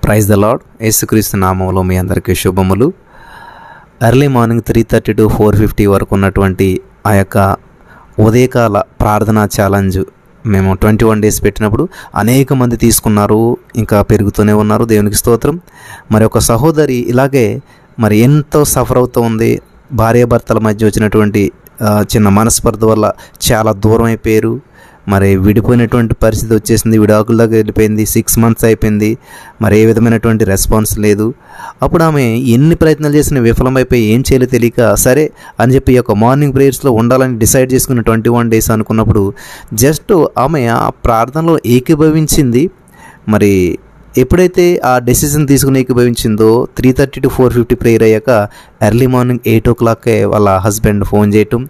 Praise the lord. యేసుక్రీస్తు నామములో మీ అందరికీ శుభములు. ఎర్లీ మార్నింగ్ 3:30 to 4:50 వరకు ఉన్నటువంటి ఆ యొక్క ఉదయకాల ప్రార్థనా ఛాలెంజ్ మేము 21 days పెట్టినప్పుడు అనేక మంది తీసుకున్నారు, ఇంకా పెరుగుతూనే ఉన్నారు. దేవునికి స్తోత్రం. మరి ఒక సహోదరి ఇలాగే ఎంతో సఫర్ అవుతూ ఉంది. భార్యాభర్తల మధ్య వచ్చినటువంటి చిన్న మనస్పర్ధ వల్ల చాలా దూరం అయిపోయారు. విడిపోయినటువంటి పరిస్థితి వచ్చేసింది. విడాకుల దగ్గర వెళ్ళిపోయింది. 6 months అయిపోయింది. ఏ విధమైనటువంటి రెస్పాన్స్ లేదు. అప్పుడు ఆమె ఎన్ని ప్రయత్నాలు చేసినా విఫలమైపోయి ఏం చేయాలో తెలియక సరే అని చెప్పి ఈ యొక్క మార్నింగ్ ప్రేయర్స్లో ఉండాలని డిసైడ్ చేసుకున్న 21 days అనుకున్నప్పుడు జస్ట్ ఆమె ఆ ప్రార్థనలో ఏకీభవించింది. ఎప్పుడైతే ఆ డెసిషన్ తీసుకుని ఏకీభవించిందో 3:30 to 4:50 ప్రేయర్ అయ్యాక ఎర్లీ మార్నింగ్ 8 o'clock వాళ్ళ హస్బెండ్ ఫోన్ చేయటం,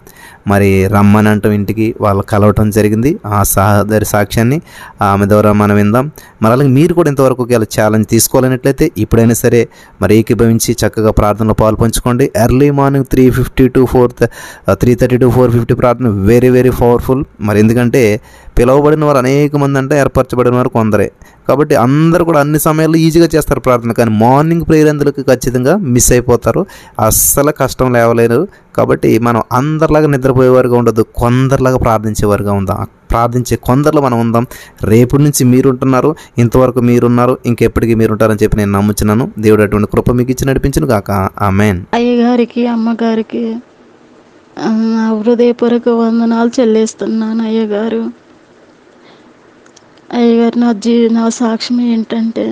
రమ్మని అంటాం, ఇంటికి వాళ్ళు కలవటం జరిగింది. ఆ సహోదరి సాక్ష్యాన్ని ఆమె ద్వారా మనం విందాం. అలాగే మీరు కూడా ఇంతవరకు ఒకవేళ ఛాలెంజ్ తీసుకోవాలన్నట్లయితే ఇప్పుడైనా సరే ఏకీభవించి చక్కగా ప్రార్థనలో పాల్పంచుకోండి. ఎర్లీ మార్నింగ్ 3:30 to 4:50 ప్రార్థన వెరీ వెరీ పవర్ఫుల్. ఎందుకంటే పిలువబడిన వారు అనేక మంది అంటే ఏర్పరచబడిన వారు కొందరే, కాబట్టి అందరూ కూడా అన్ని సమయాల్లో ఈజీగా చేస్తారు ప్రార్థన. కానీ మార్నింగ్ ప్రేయర్ అందులోకి ఖచ్చితంగా మిస్ అయిపోతారు. అస్సలు కష్టం లేవలేరు. కాబట్టి మనం అందరిలాగా నిద్రపోయేవారుగా ఉండదు, కొందరిలాగా ప్రార్థించేవారుగా ఉందాం. ప్రార్థించే కొందరిలో మనం ఉందాం. రేపటి నుంచి మీరుంటున్నారు, ఇంతవరకు మీరున్నారు, ఇంకెప్పటికీ మీరుంటారని చెప్పి నేను నమ్ముచున్నాను. దేవుడు అటువంటి కృప మీకు ఇచ్చి నడిపించును గాక. ఆమేన్. అయ్యగారికి అమ్మగారికి హృదయపూర్వక వందనాలు చెల్లిస్తున్నాను. అయ్యగారు నా సాక్ష్యం ఏంటంటే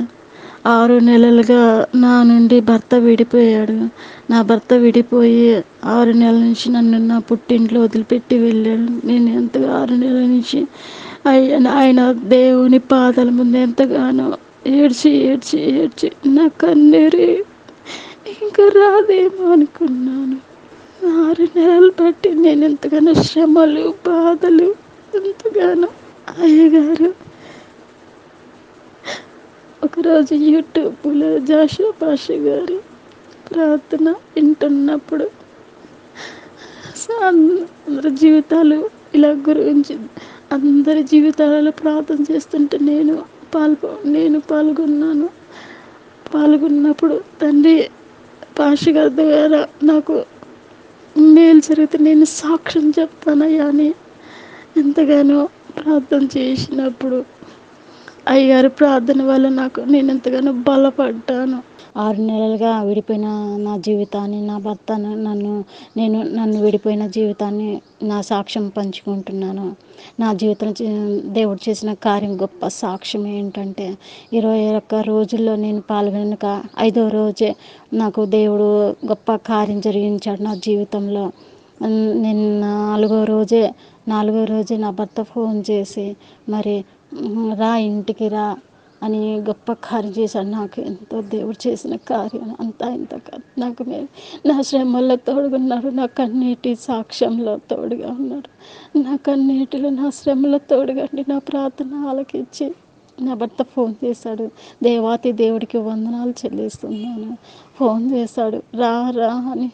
6 నెలలుగా నా నుండి భర్త విడిపోయాడు. నా భర్త విడిపోయి 6 నెలల నుంచి నన్ను నా పుట్టింట్లో వదిలిపెట్టి వెళ్ళాడు. నేను ఎంతగా 6 నెలల నుంచి ఆయన దేవుని పాదాల ముందు ఎంతగానో ఏడ్చి ఏడ్చి ఏడ్చి నా కన్నీరు ఇంకా రాదేమో అనుకున్నాను. 6 నెలలు బట్టి నేను ఎంతగానో శ్రమలు బాధలు ఎంతగానో. అయ్యగారు ఒకరోజు యూట్యూబ్లో జాషువా పాస్టర్ గారి ప్రార్థన వింటున్నప్పుడు అందరి జీవితాలు ఇలా గురించి అందరి జీవితాలలో ప్రార్థన చేస్తుంటే నేను పాల్గొన్నప్పుడు తండ్రి పాస్టర్ గారి ద్వారా నాకు మేలు జరిగితే నేను సాక్ష్యం చెప్తానయ్యా అని ఎంతగానో ప్రార్థన చేసినప్పుడు అయ్యగారి ప్రార్థన వల్ల నేను ఎంతగానో బలపడ్డాను. 6 నెలలుగా విడిపోయిన నా జీవితాన్ని, నా భర్త నన్ను విడిపోయిన జీవితాన్ని నా సాక్ష్యం పంచుకుంటున్నాను. నా జీవితంలో దేవుడు చేసిన కార్యం గొప్ప సాక్ష్యం ఏంటంటే 21 రోజుల్లో నేను పాల్గొనక 5వ రోజే నాకు దేవుడు గొప్ప కార్యం జరిగించాడు నా జీవితంలో. నేను 4వ రోజే నా భర్త ఫోన్ చేసి రా ఇంటికి రా అని గొప్ప కార్యం చేశాడు. నాకు ఎంతో దేవుడు చేసిన కార్యం ఇంత కాదు. నా శ్రమల్లో తోడుగున్నాడు, నా కన్నీటి సాక్ష్యంలో తోడుగా ఉన్నాడు. నా కన్నీటిలో నా శ్రమలో తోడుగండి నా ప్రార్థన ఆలకించి నా భర్త ఫోన్ చేశాడు. దేవాతి దేవుడికి వందనాలు చెల్లిస్తున్నాను. ఫోన్ చేశాడు, రా అని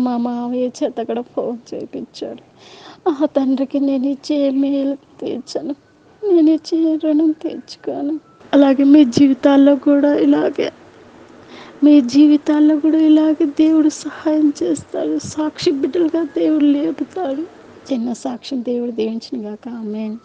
మా మావయ్య చేత కూడా ఫోన్ చేయించాడు. ఆ తండ్రికి నేను ఇచ్చే మేలు తీర్చను, నేను ఇచ్చే రుణం తీర్చుకోను. అలాగే మీ జీవితాల్లో కూడా ఇలాగే దేవుడు సహాయం చేస్తాడు. సాక్షి బిడ్డలుగా దేవుడు లేపుతాడు. చిన్న సాక్ష్యం దేవుడు దీవించును గాక. ఆమేన్.